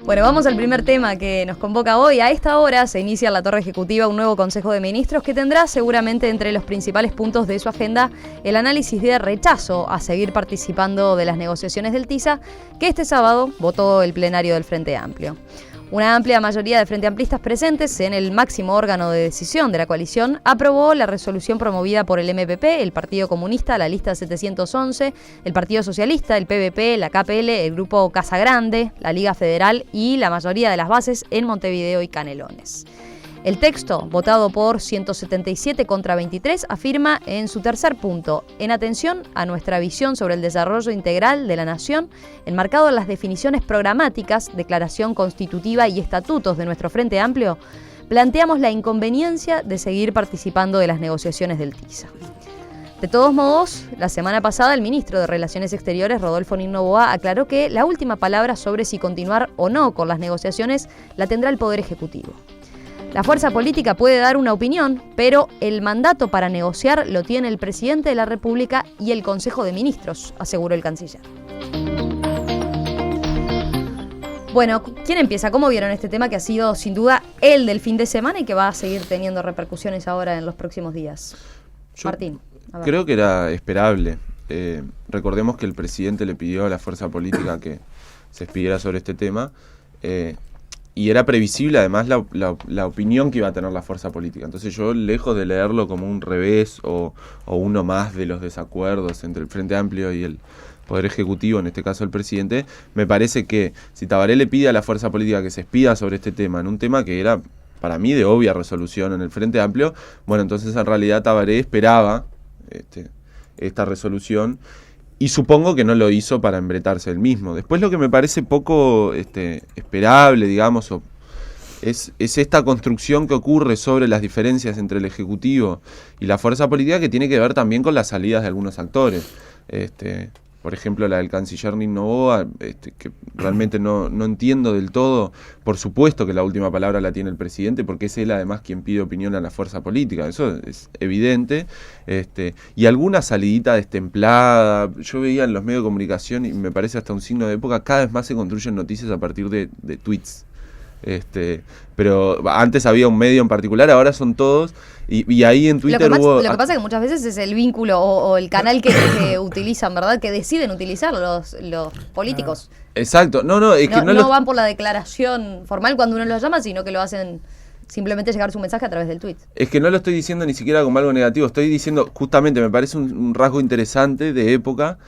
Bueno, vamos al primer tema que nos convoca hoy. A esta hora se inicia en la Torre Ejecutiva un nuevo Consejo de Ministros que tendrá seguramente entre los principales puntos de su agenda el análisis de rechazo a seguir participando de las negociaciones del TISA que este sábado votó el plenario del Frente Amplio. Una amplia mayoría de Frente Amplistas presentes en el máximo órgano de decisión de la coalición aprobó la resolución promovida por el MPP, el Partido Comunista, la lista 711, el Partido Socialista, el PVP, la KPL, el Grupo Casa Grande, la Liga Federal y la mayoría de las bases en Montevideo y Canelones. El texto, votado por 177 contra 23, afirma en su tercer punto, en atención a nuestra visión sobre el desarrollo integral de la nación, enmarcado en las definiciones programáticas, declaración constitutiva y estatutos de nuestro Frente Amplio, planteamos la inconveniencia de seguir participando de las negociaciones del TISA. De todos modos, la semana pasada el ministro de Relaciones Exteriores, Rodolfo Noboa, aclaró que la última palabra sobre si continuar o no con las negociaciones la tendrá el Poder Ejecutivo. La fuerza política puede dar una opinión, pero el mandato para negociar lo tiene el presidente de la República y el Consejo de Ministros, aseguró el canciller. Bueno, ¿quién empieza? ¿Cómo vieron este tema que ha sido sin duda el del fin de semana y que va a seguir teniendo repercusiones ahora en los próximos días? Martín. Creo que era esperable. Recordemos que el presidente le pidió a la fuerza política que se expidiera sobre este tema. Y era previsible además la opinión que iba a tener la fuerza política. Entonces yo, lejos de leerlo como un revés o uno más de los desacuerdos entre el Frente Amplio y el Poder Ejecutivo, en este caso el presidente, me parece que si Tabaré le pide a la fuerza política que se expida sobre este tema, en un tema que era para mí de obvia resolución en el Frente Amplio, bueno, entonces en realidad Tabaré esperaba esta resolución. Y supongo que no lo hizo para embretarse él mismo. Después lo que me parece poco esperable, digamos, es esta construcción que ocurre sobre las diferencias entre el Ejecutivo y la fuerza política, que tiene que ver también con las salidas de algunos actores. Por ejemplo, la del canciller Noboa, que realmente no entiendo del todo. Por supuesto que la última palabra la tiene el presidente, porque es él además quien pide opinión a la fuerza política, eso es evidente. Y alguna salidita destemplada, yo veía en los medios de comunicación, y me parece hasta un signo de época, cada vez más se construyen noticias a partir de tweets. Pero antes había un medio en particular, ahora son todos, y ahí en Twitter lo que pasa es que muchas veces es el vínculo o el canal que utilizan, ¿verdad? Que deciden utilizar los políticos. Exacto, es que no van por la declaración formal cuando uno los llama, sino que lo hacen simplemente llegar su mensaje a través del tweet. Es que no lo estoy diciendo ni siquiera como algo negativo, estoy diciendo justamente, me parece un rasgo interesante de época,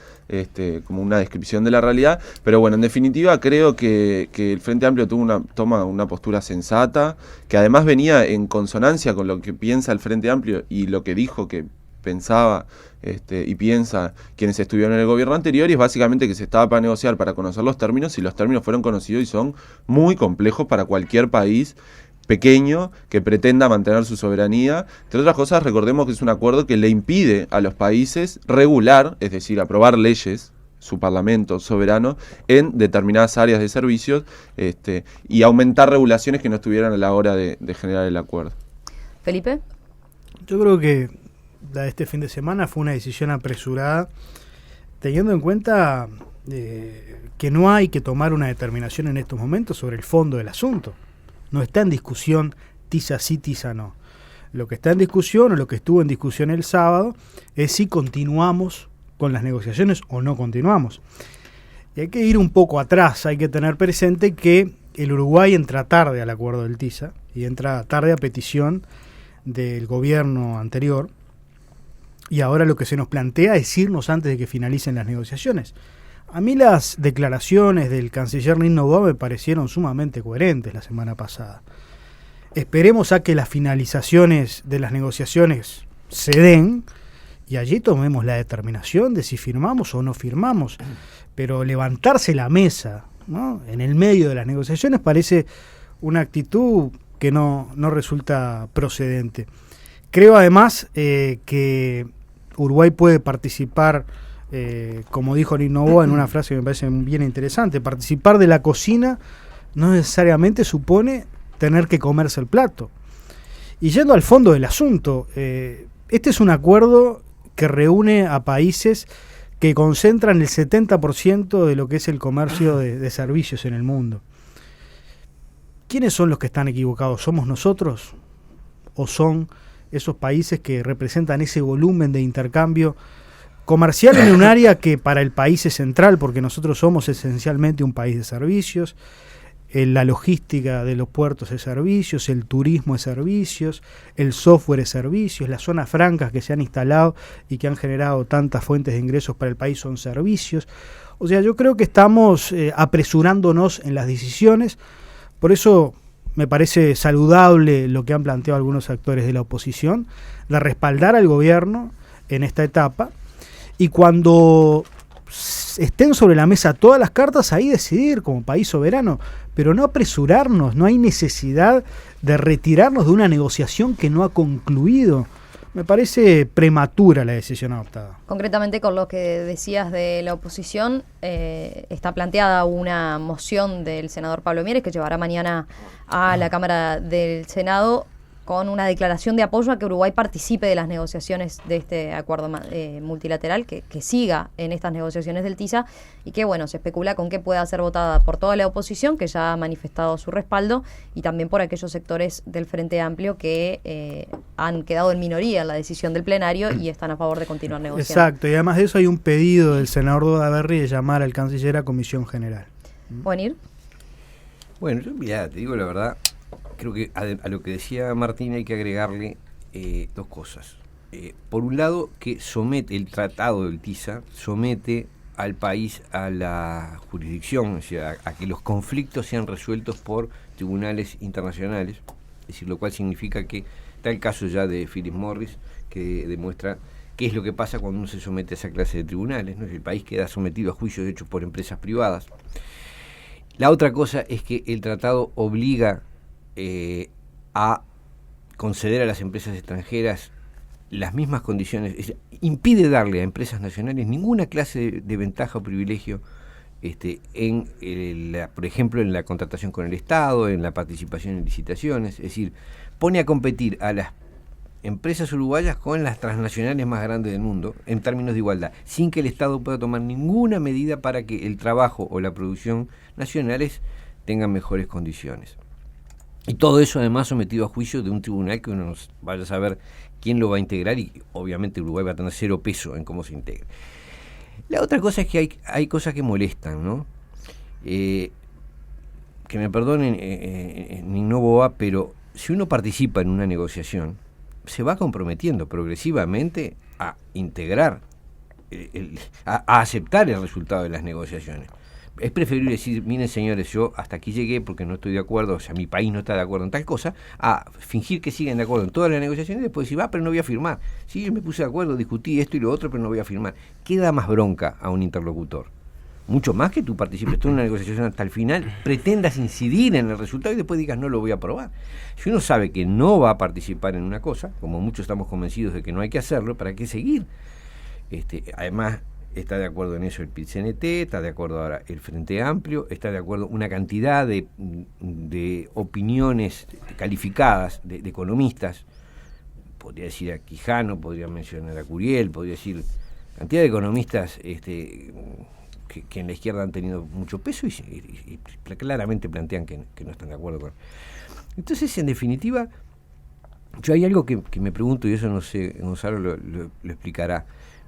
como una descripción de la realidad, pero bueno, en definitiva creo que el Frente Amplio toma una postura sensata, que además venía en consonancia con lo que piensa el Frente Amplio y lo que dijo que pensaba y piensa quienes estuvieron en el gobierno anterior, y es básicamente que se estaba para negociar, para conocer los términos, y los términos fueron conocidos y son muy complejos para cualquier país pequeño que pretenda mantener su soberanía. Entre otras cosas, recordemos que es un acuerdo que le impide a los países regular, es decir, aprobar leyes, su parlamento soberano, en determinadas áreas de servicios, y aumentar regulaciones que no estuvieran a la hora de generar el acuerdo. ¿Felipe? Yo creo que la de este fin de semana fue una decisión apresurada, teniendo en cuenta que no hay que tomar una determinación en estos momentos sobre el fondo del asunto. No está en discusión TISA sí, TISA no. Lo que está en discusión, o lo que estuvo en discusión el sábado, es si continuamos con las negociaciones o no continuamos. Y hay que ir un poco atrás, hay que tener presente que el Uruguay entra tarde al acuerdo del TISA, y entra tarde a petición del gobierno anterior, y ahora lo que se nos plantea es irnos antes de que finalicen las negociaciones. A mí las declaraciones del canciller Noboa me parecieron sumamente coherentes la semana pasada. Esperemos a que las finalizaciones de las negociaciones se den y allí tomemos la determinación de si firmamos o no firmamos. Pero levantarse la mesa, ¿no?, en el medio de las negociaciones parece una actitud que no resulta procedente. Creo además que Uruguay puede participar, como dijo Noboa en una frase que me parece bien interesante: participar de la cocina no necesariamente supone tener que comerse el plato. Y yendo al fondo del asunto, este es un acuerdo que reúne a países que concentran el 70% de lo que es el comercio de servicios en el mundo. ¿quiénes son los que están equivocados? ¿Somos nosotros o son esos países que representan ese volumen de intercambio comercial en un área que para el país es central, porque nosotros somos esencialmente un país de servicios? La logística de los puertos es servicios, el turismo es servicios, el software es servicios, las zonas francas que se han instalado y que han generado tantas fuentes de ingresos para el país son servicios. O sea, yo creo que estamos apresurándonos en las decisiones, por eso me parece saludable lo que han planteado algunos actores de la oposición, de respaldar al gobierno en esta etapa, y cuando estén sobre la mesa todas las cartas, ahí decidir como país soberano, pero no apresurarnos. No hay necesidad de retirarnos de una negociación que no ha concluido. Me parece prematura la decisión adoptada. Concretamente, con lo que decías de la oposición, está planteada una moción del senador Pablo Mieres que llevará mañana a la Cámara del Senado con una declaración de apoyo a que Uruguay participe de las negociaciones de este acuerdo multilateral, que siga en estas negociaciones del TISA, y que, bueno, se especula con que pueda ser votada por toda la oposición, que ya ha manifestado su respaldo, y también por aquellos sectores del Frente Amplio que han quedado en minoría en la decisión del plenario y están a favor de continuar negociando. Exacto, y además de eso hay un pedido del senador Dodaverri de llamar al canciller a comisión general. ¿Pueden ir? Bueno, yo mira, te digo la verdad, creo que a lo que decía Martín hay que agregarle dos cosas. Por un lado, que somete el tratado del TISA, somete al país a la jurisdicción, o sea, a que los conflictos sean resueltos por tribunales internacionales, es decir, lo cual significa que está el caso ya de Philip Morris, que demuestra qué es lo que pasa cuando uno se somete a esa clase de tribunales, ¿no? El país queda sometido a juicios hechos por empresas privadas. La otra cosa es que el tratado obliga a conceder a las empresas extranjeras las mismas condiciones, impide darle a empresas nacionales ninguna clase de ventaja o privilegio por ejemplo, en la contratación con el Estado, en la participación en licitaciones, es decir, pone a competir a las empresas uruguayas con las transnacionales más grandes del mundo en términos de igualdad, sin que el Estado pueda tomar ninguna medida para que el trabajo o la producción nacionales tengan mejores condiciones. Y todo eso además sometido a juicio de un tribunal que uno no vaya a saber quién lo va a integrar, y obviamente Uruguay va a tener 0 peso en cómo se integre. La otra cosa es que hay cosas que molestan, ¿no? Que me perdonen Nino Boa, pero si uno participa en una negociación, se va comprometiendo progresivamente a integrar, a aceptar el resultado de las negociaciones. Es preferible decir, miren señores, yo hasta aquí llegué porque no estoy de acuerdo, o sea, mi país no está de acuerdo en tal cosa, a fingir que siguen de acuerdo en todas las negociaciones y después decir, pero no voy a firmar. Sí, yo me puse de acuerdo, discutí esto y lo otro, pero no voy a firmar. ¿Qué da más bronca a un interlocutor? Mucho más que tú participes tú en una negociación hasta el final, pretendas incidir en el resultado y después digas, no lo voy a aprobar. Si uno sabe que no va a participar en una cosa, como muchos estamos convencidos de que no hay que hacerlo, ¿para qué seguir? Además, está de acuerdo en eso el PIT-CNT, está de acuerdo ahora el Frente Amplio, está de acuerdo una cantidad de opiniones calificadas de economistas, podría decir a Quijano, podría mencionar a Curiel, podría decir cantidad de economistas que en la izquierda han tenido mucho peso y claramente plantean que no están de acuerdo con. Entonces, en definitiva, yo hay algo que me pregunto, y eso no sé, Gonzalo lo explicará,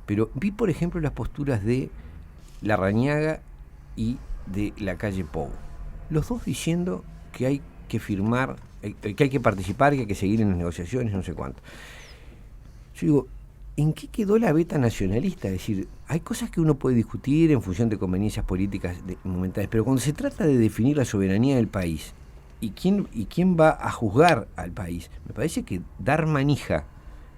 pero vi, por ejemplo, las posturas de Larrañaga y de la calle Pou. Los dos diciendo que hay que firmar, que hay que participar, que hay que seguir en las negociaciones, no sé cuánto. Yo digo, ¿en qué quedó la beta nacionalista? Es decir, hay cosas que uno puede discutir en función de conveniencias políticas momentáneas, pero cuando se trata de definir la soberanía del país y quién va a juzgar al país, me parece que dar manija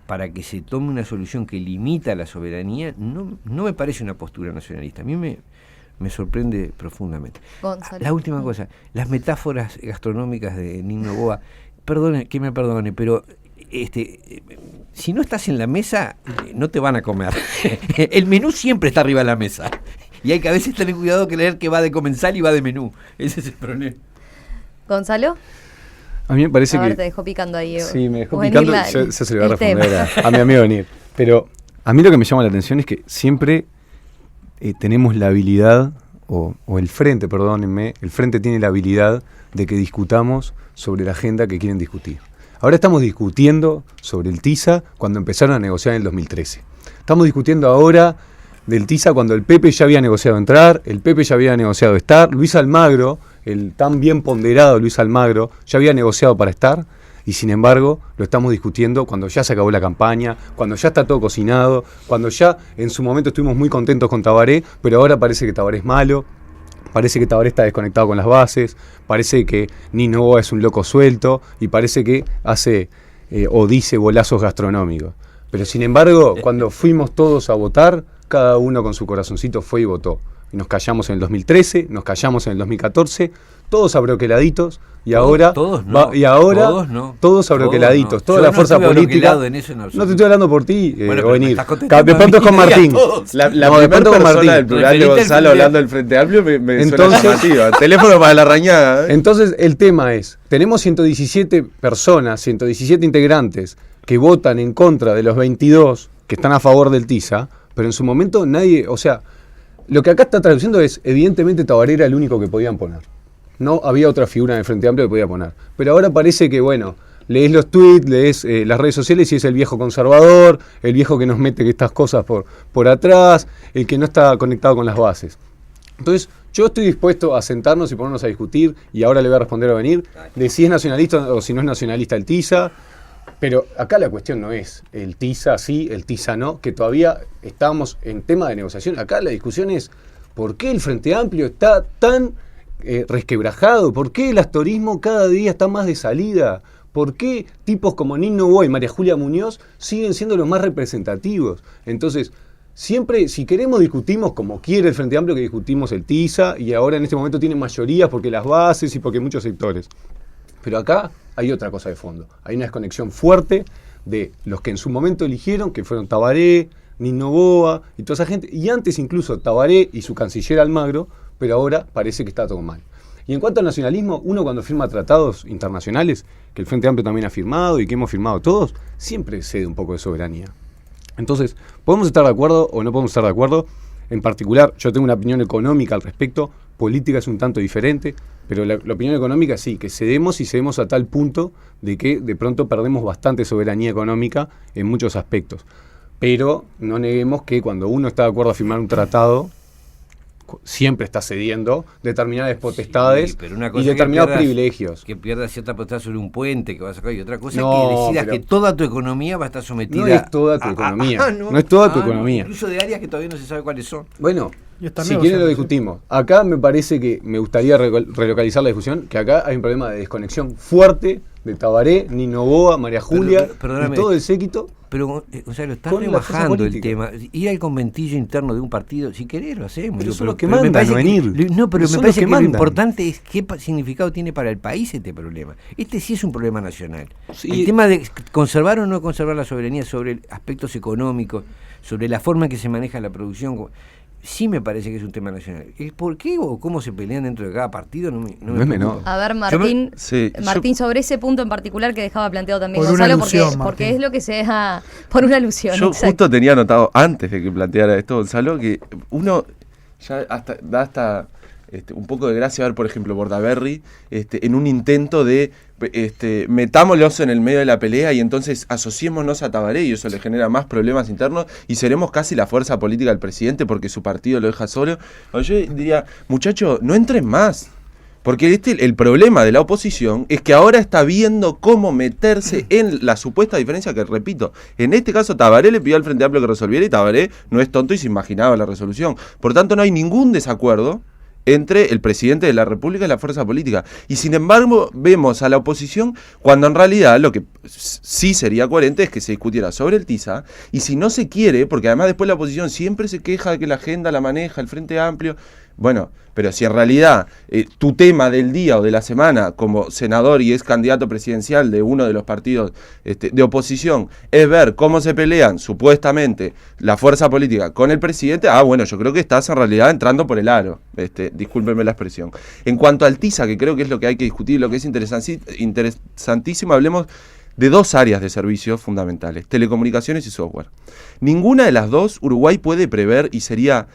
para que se tome una solución que limita la soberanía no me parece una postura nacionalista. A mí me sorprende profundamente. Gonzalo. La última cosa, las metáforas gastronómicas de Nino Boa, que me perdone, pero si no estás en la mesa, no te van a comer. El menú siempre está arriba de la mesa. Y hay que a veces tener cuidado que leer que va de comensal y va de menú. Ese es el problema. ¿Gonzalo? A mí me parece que... te dejó picando ahí. Sí, me dejó picando, yo se lo voy a responder a mi amigo Nir. Pero a mí lo que me llama la atención es que siempre tenemos la habilidad o el Frente, perdónenme, el Frente tiene la habilidad de que discutamos sobre la agenda que quieren discutir. Ahora estamos discutiendo sobre el TISA cuando empezaron a negociar en el 2013. Estamos discutiendo ahora del TISA cuando el PP ya había negociado entrar, el PP ya había negociado estar, Luis Almagro, el tan bien ponderado Luis Almagro, ya había negociado para estar, y sin embargo lo estamos discutiendo cuando ya se acabó la campaña, cuando ya está todo cocinado, cuando ya en su momento estuvimos muy contentos con Tabaré, pero ahora parece que Tabaré es malo, parece que Tabaré está desconectado con las bases, parece que Nino Noboa es un loco suelto, y parece que hace o dice bolazos gastronómicos. Pero sin embargo, cuando fuimos todos a votar, cada uno con su corazoncito fue y votó. Y nos callamos en el 2013, nos callamos en el 2014, todos abroqueladitos, y ahora todos no, todos abroqueladitos, no. toda Yo la no fuerza política. No te estoy hablando por ti, bueno, Ovenir. De pronto es con Martín. La No, de primera pronto con persona Martín. del plural de Gonzalo hablando del Frente Amplio me Entonces, suena llamativa. Teléfono para la rañada. Entonces el tema es, tenemos 117 personas, 117 integrantes que votan en contra de los 22 que están a favor del TISA, pero en su momento nadie, o sea, lo que acá está traduciendo es, evidentemente Tabaré era el único que podían poner. No había otra figura en el Frente Amplio que podía poner. Pero ahora parece que, bueno, lees los tweets, lees las redes sociales y es el viejo conservador, el viejo que nos mete estas cosas por atrás, el que no está conectado con las bases. Entonces, yo estoy dispuesto a sentarnos y ponernos a discutir, y ahora le voy a responder a Venir, de si es nacionalista o si no es nacionalista el TISA. Pero acá la cuestión no es el TISA sí, el TISA no, que todavía estamos en tema de negociación. Acá la discusión es por qué el Frente Amplio está tan resquebrajado, por qué el astorismo cada día está más de salida, por qué tipos como Nino Noboa y María Julia Muñoz siguen siendo los más representativos. Entonces, siempre, si queremos, discutimos como quiere el Frente Amplio, que discutimos el TISA, y ahora en este momento tienen mayorías porque las bases y porque muchos sectores. Pero acá hay otra cosa de fondo. Hay una desconexión fuerte de los que en su momento eligieron, que fueron Tabaré, Nino Noboa y toda esa gente, y antes incluso Tabaré y su canciller Almagro, pero ahora parece que está todo mal. Y en cuanto al nacionalismo, uno cuando firma tratados internacionales, que el Frente Amplio también ha firmado y que hemos firmado todos, siempre cede un poco de soberanía. Entonces, podemos estar de acuerdo o no podemos estar de acuerdo. En particular, yo tengo una opinión económica al respecto, política es un tanto diferente, pero la opinión económica sí, que cedemos y cedemos a tal punto de que de pronto perdemos bastante soberanía económica en muchos aspectos. Pero no neguemos que cuando uno está de acuerdo a firmar un tratado, siempre está cediendo determinadas potestades y determinados privilegios. Que pierdas cierta potestad sobre un puente que vas a sacar, y otra cosa No, es que decidas pero que toda tu economía va a estar sometida. No es toda tu economía. No es toda tu economía. Incluso de áreas que todavía no se sabe cuáles son. Bueno, si quieren lo discutimos. Acá me parece que me gustaría relocalizar la discusión, que acá hay un problema de desconexión fuerte de Tabaré, Nino Noboa, María Julia y todo el séquito. Pero, Gonzalo, estás rebajando el tema. Ir al conventillo interno de un partido, si querés lo hacemos. Pero son los que mandan, venir. No, pero me parece que lo importante es qué significado tiene para el país este problema. Este sí es un problema nacional. Sí. El tema de conservar o no conservar la soberanía sobre aspectos económicos, sobre la forma en que se maneja la producción, sí me parece que es un tema nacional. ¿El por qué o cómo se pelean dentro de cada partido? No es menor. A ver, Martín, sobre ese punto en particular que dejaba planteado también por Gonzalo, alusión, porque es lo que se deja por una alusión. Yo exacto. Justo tenía anotado, antes de que planteara esto Gonzalo, que uno ya da un poco de gracia ver, por ejemplo, Bordaberry en un intento de metámoslos en el medio de la pelea y entonces asociémonos a Tabaré, y eso le genera más problemas internos y seremos casi la fuerza política del presidente porque su partido lo deja solo. Yo diría, muchachos, no entren más. Porque el problema de la oposición es que ahora está viendo cómo meterse en la supuesta diferencia que, repito, en este caso Tabaré le pidió al Frente Amplio que resolviera y Tabaré no es tonto y se imaginaba la resolución. Por tanto, no hay ningún desacuerdo entre el presidente de la República y la fuerza política. Y sin embargo, vemos a la oposición cuando en realidad lo que sí sería coherente es que se discutiera sobre el TISA, y si no se quiere, porque además después la oposición siempre se queja de que la agenda la maneja el Frente Amplio. Bueno, pero si en realidad tu tema del día o de la semana como senador y es candidato presidencial de uno de los partidos de oposición es ver cómo se pelean supuestamente la fuerza política con el presidente, bueno, yo creo que estás en realidad entrando por el aro, discúlpenme la expresión. En cuanto al TISA, que creo que es lo que hay que discutir, lo que es interesantísimo, hablemos de dos áreas de servicios fundamentales, telecomunicaciones y software. Ninguna de las dos Uruguay puede prever y sería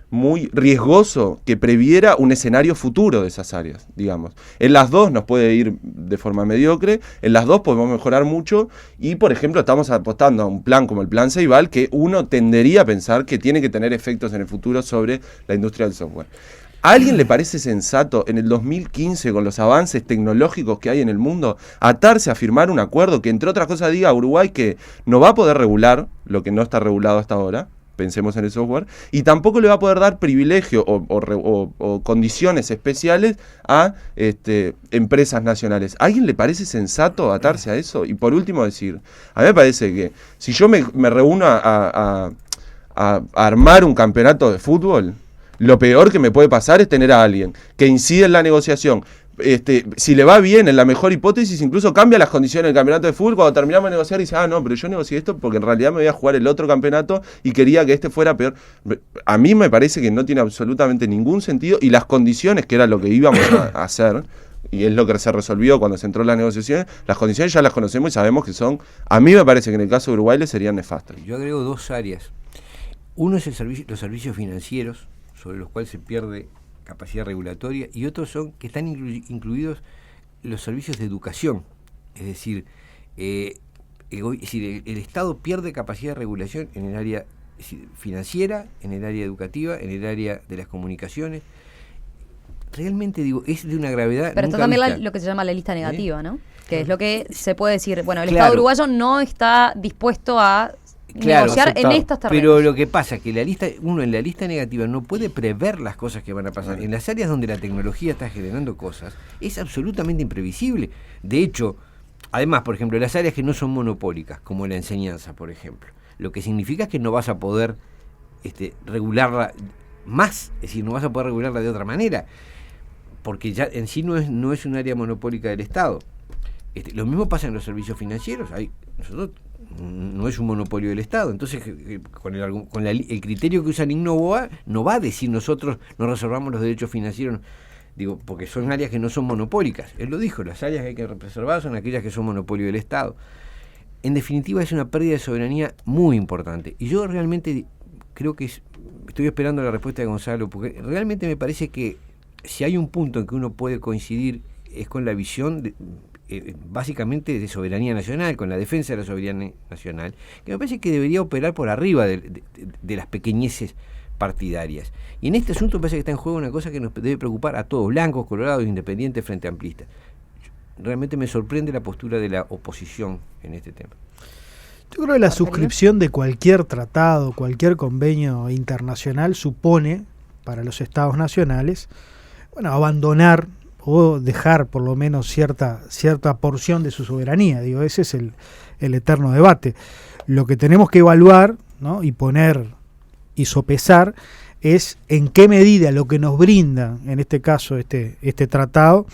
muy riesgoso que previera un escenario futuro de esas áreas, digamos. En las dos nos puede ir de forma mediocre, en las dos podemos mejorar mucho y, por ejemplo, estamos apostando a un plan como el Plan Ceibal que uno tendería a pensar que tiene que tener efectos en el futuro sobre la industria del software. ¿A alguien le parece sensato en el 2015, con los avances tecnológicos que hay en el mundo, atarse a firmar un acuerdo que, entre otras cosas, diga a Uruguay que no va a poder regular lo que no está regulado hasta ahora? Pensemos en el software, y tampoco le va a poder dar privilegio o condiciones especiales a empresas nacionales. ¿A alguien le parece sensato atarse a eso? Y por último decir, a mí me parece que si yo me reúno a armar un campeonato de fútbol, lo peor que me puede pasar es tener a alguien que incide en la negociación. Si le va bien, en la mejor hipótesis, incluso cambia las condiciones del campeonato de fútbol. Cuando terminamos de negociar, dice, no, pero yo negocié esto porque en realidad me voy a jugar el otro campeonato y quería que este fuera peor. A mí me parece que no tiene absolutamente ningún sentido, y las condiciones, que era lo que íbamos a hacer, y es lo que se resolvió cuando se entró en las negociaciones, las condiciones ya las conocemos y sabemos que son, a mí me parece que en el caso de Uruguay les serían nefastas. Yo agrego dos áreas. Uno es los servicios financieros, sobre los cuales se pierde capacidad regulatoria, y otros son que están incluidos los servicios de educación. Es decir, el Estado pierde capacidad de regulación en el área financiera, en el área educativa, en el área de las comunicaciones. Realmente digo, es de una gravedad. Pero está también lo que se llama la lista negativa, ¿no? Que es lo que se puede decir, bueno, el Estado uruguayo no está dispuesto a negociar en estas terrenos. Pero lo que pasa es que en la lista negativa no puede prever las cosas que van a pasar. En las áreas donde la tecnología está generando cosas, es absolutamente imprevisible. De hecho, además, por ejemplo, las áreas que no son monopólicas, como la enseñanza, por ejemplo, lo que significa es que no vas a poder regularla más, es decir, no vas a poder regularla de otra manera, porque ya en sí no es un área monopólica del Estado. Lo mismo pasa en los servicios financieros. Nosotros no es un monopolio del Estado, entonces con el criterio que usa Innovoa no va a decir nosotros nos reservamos los derechos financieros, digo, porque son áreas que no son monopólicas. Él lo dijo, las áreas que hay que preservar son aquellas que son monopolio del Estado. En definitiva, es una pérdida de soberanía muy importante, y yo realmente creo que estoy esperando la respuesta de Gonzalo, porque realmente me parece que si hay un punto en que uno puede coincidir es con la visión básicamente de soberanía nacional, con la defensa de la soberanía nacional, que me parece que debería operar por arriba de las pequeñeces partidarias. Y en este asunto me parece que está en juego una cosa que nos debe preocupar a todos, blancos, colorados, independientes, frente amplistas. Realmente me sorprende la postura de la oposición en este tema. Yo creo que la suscripción de cualquier tratado, cualquier convenio internacional supone, para los estados nacionales, abandonar o dejar por lo menos cierta porción de su soberanía. Digo, ese es el eterno debate. Lo que tenemos que evaluar, ¿no?, y poner y sopesar es en qué medida lo que nos brinda, en este caso este tratado,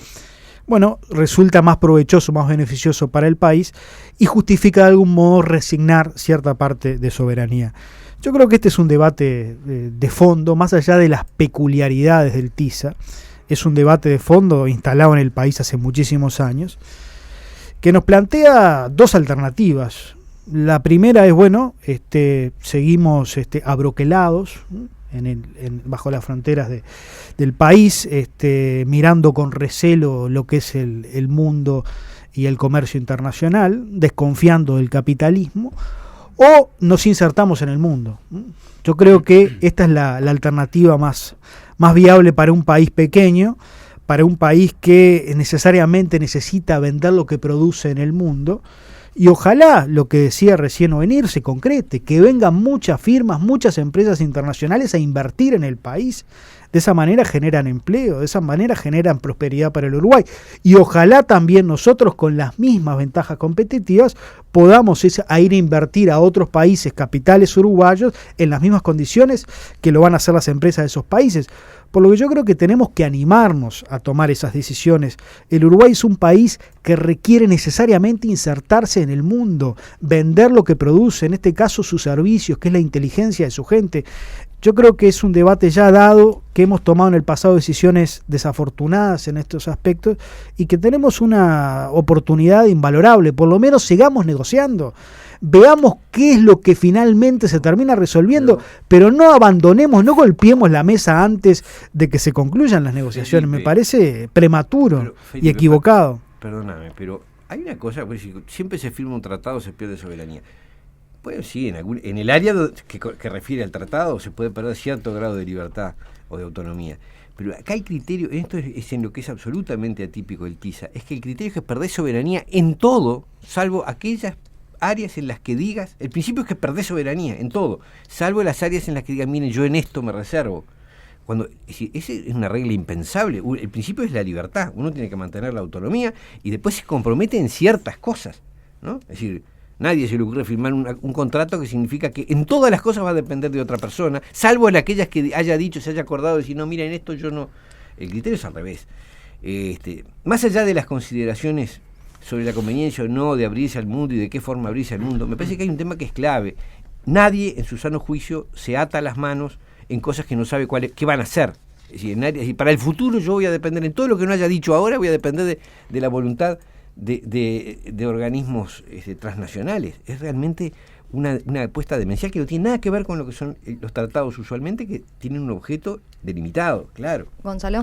resulta más provechoso, más beneficioso para el país y justifica de algún modo resignar cierta parte de soberanía. Yo creo que este es un debate de fondo, más allá de las peculiaridades del TISA. Es un debate de fondo instalado en el país hace muchísimos años, que nos plantea dos alternativas. La primera es, seguimos abroquelados bajo las fronteras del país, mirando con recelo lo que es el mundo y el comercio internacional, desconfiando del capitalismo, o nos insertamos en el mundo. Yo creo que esta es la alternativa más viable para un país pequeño, para un país que necesariamente necesita vender lo que produce en el mundo, y ojalá lo que decía recién Ovenir se concrete, que vengan muchas firmas, muchas empresas internacionales a invertir en el país. De esa manera generan empleo, de esa manera generan prosperidad para el Uruguay. Y ojalá también nosotros, con las mismas ventajas competitivas, podamos ir a invertir a otros países, capitales uruguayos, en las mismas condiciones que lo van a hacer las empresas de esos países. Por lo que yo creo que tenemos que animarnos a tomar esas decisiones. El Uruguay es un país que requiere necesariamente insertarse en el mundo, vender lo que produce, en este caso sus servicios, que es la inteligencia de su gente. Yo creo que es un debate ya dado, que hemos tomado en el pasado decisiones desafortunadas en estos aspectos y que tenemos una oportunidad invalorable. Por lo menos sigamos negociando. veamos qué es lo que finalmente se termina resolviendo, pero no abandonemos, no golpeemos la mesa antes de que se concluyan las negociaciones. Felipe, me parece prematuro pero, Felipe, y equivocado. Perdóname, pero hay una cosa, pues, siempre se firma un tratado, se pierde soberanía. Pues sí, en el área que refiere al tratado se puede perder cierto grado de libertad o de autonomía. Pero acá el criterio, esto es en lo que es absolutamente atípico el TISA, es que el criterio es que perdés soberanía en todo, salvo aquellas áreas en las que digas, el principio es que perdés soberanía en todo, salvo las áreas en las que digas, miren, yo en esto me reservo. Esa es una regla impensable. El principio es la libertad, uno tiene que mantener la autonomía y después se compromete en ciertas cosas, ¿no? Es decir, nadie se le ocurre firmar un contrato que significa que en todas las cosas va a depender de otra persona, salvo en aquellas que haya dicho, se haya acordado de decir, no, mira, en esto yo no. El criterio es al revés. Más allá de las consideraciones sobre la conveniencia o no de abrirse al mundo y de qué forma abrirse al mundo, me parece que hay un tema que es clave. Nadie en su sano juicio se ata las manos en cosas que no sabe qué van a hacer. Es decir, para el futuro yo voy a depender, en todo lo que no haya dicho ahora, voy a depender de la voluntad de organismos transnacionales. Es realmente una apuesta demencial que no tiene nada que ver con lo que son los tratados usualmente, que tienen un objeto delimitado, claro. Gonzalo.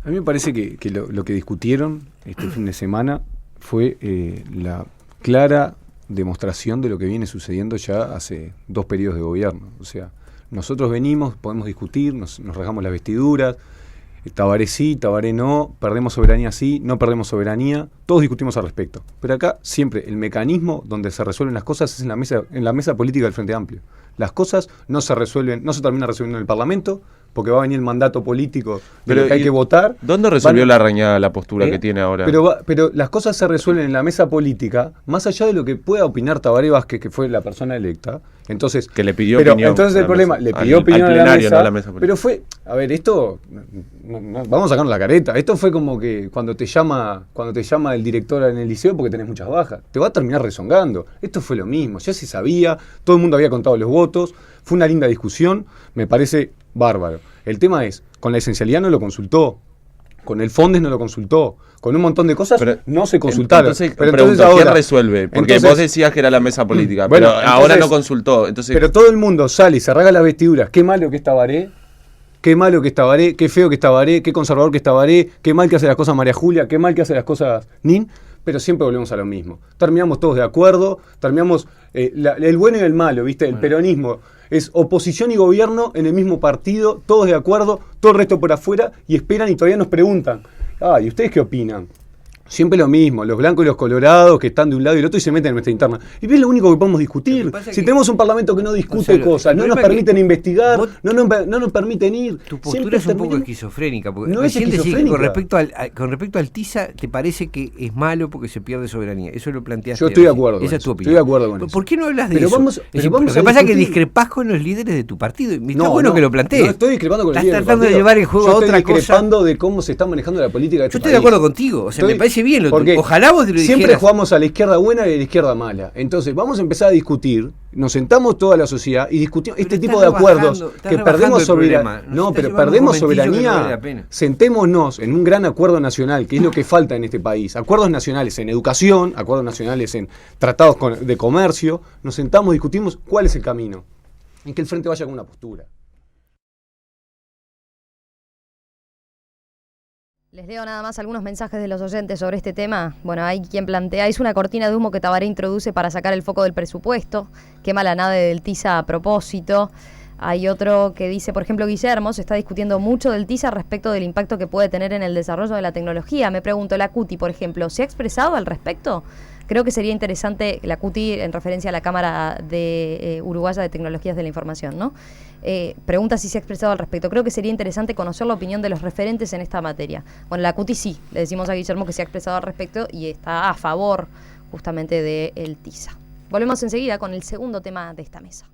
A mí me parece que lo que discutieron este fin de semana fue la clara demostración de lo que viene sucediendo ya hace 2 periodos de gobierno. O sea, nosotros venimos, podemos discutir, nos rasgamos las vestiduras, Tabaré sí, Tabaré no, perdemos soberanía sí, no perdemos soberanía, todos discutimos al respecto. Pero acá siempre el mecanismo donde se resuelven las cosas es en la mesa política del Frente Amplio. Las cosas no se terminan resolviendo en el Parlamento, porque va a venir el mandato político de lo que hay que votar. ¿Dónde resolvió la Rañada la postura que tiene ahora? Pero las cosas se resuelven en la mesa política, más allá de lo que pueda opinar Tabaré Vázquez, que fue la persona electa. Entonces, que le pidió opinión. Entonces el problema, le pidió opinión al plenario, a no a la mesa política. Pero fue, a ver, esto, vamos a sacarnos la careta. Esto fue como que cuando te llama el director en el liceo porque tenés muchas bajas, te va a terminar rezongando. Esto fue lo mismo, ya se sabía, todo el mundo había contado los votos, fue una linda discusión, me parece bárbaro. El tema es, con la esencialidad no lo consultó, con el Fondes no lo consultó, con un montón de cosas no se consultaron. Pero entonces ahora, ¿quién resuelve? Porque vos decías que era la mesa política, pero ahora no consultó. Pero todo el mundo sale y se rasga las vestiduras. Qué malo que es Tabaré, qué malo que es Tabaré, qué feo que es Tabaré, qué conservador que es Tabaré, qué mal que hace las cosas María Julia, qué mal que hace las cosas Nin, pero siempre volvemos a lo mismo. Terminamos todos de acuerdo, terminamos el bueno y el malo, ¿viste? El peronismo es oposición y gobierno en el mismo partido, todos de acuerdo, todo el resto por afuera, y esperan y todavía nos preguntan, ¿y ustedes qué opinan? Siempre lo mismo, los blancos y los colorados que están de un lado y del otro y se meten en nuestra interna. Y es lo único que podemos discutir. Si tenemos un parlamento que no discute cosas, no nos permiten investigar, no nos permiten ir. Tu postura es un poco esquizofrénica. Porque no es esquizofrénica. Con respecto al TISA, ¿te parece que es malo porque se pierde soberanía? Eso lo planteaste. Yo estoy de acuerdo. Esa es tu opinión. Estoy de acuerdo con eso. ¿Por qué no hablas de eso? Lo que pasa es que discrepás con los líderes de tu partido. Está bueno que lo plantees. No estoy discrepando con los líderes. Estás tratando de llevar el juego a otra cosa. Estoy discrepando de cómo se está manejando la política de este país. Yo estoy de acuerdo contigo. O sea, me parece bien lo tuyo. Ojalá vos te lo dijeras. Siempre jugamos a la izquierda buena y a la izquierda mala. Entonces, vamos a empezar a discutir, nos sentamos toda la sociedad y discutimos este tipo de acuerdos que perdemos soberanía. No, pero perdemos soberanía. Sentémonos en un gran acuerdo nacional, que es lo que falta en este país. Acuerdos nacionales en educación, acuerdos nacionales en tratados de comercio. Nos sentamos, discutimos cuál es el camino. En que el frente vaya con una postura. Les leo nada más algunos mensajes de los oyentes sobre este tema. Bueno, hay quien plantea, es una cortina de humo que Tabaré introduce para sacar el foco del presupuesto, quema la nave del TISA a propósito. Hay otro que dice, por ejemplo, Guillermo, se está discutiendo mucho del TISA respecto del impacto que puede tener en el desarrollo de la tecnología. Me pregunto, la CUTI, por ejemplo, ¿se ha expresado al respecto? Creo que sería interesante, la CUTI en referencia a la Cámara de Uruguaya de Tecnologías de la Información, ¿no? Pregunta si se ha expresado al respecto. Creo que sería interesante conocer la opinión de los referentes en esta materia. Bueno, la CUTI sí, le decimos a Guillermo que se ha expresado al respecto y está a favor justamente del TISA. Volvemos enseguida con el segundo tema de esta mesa.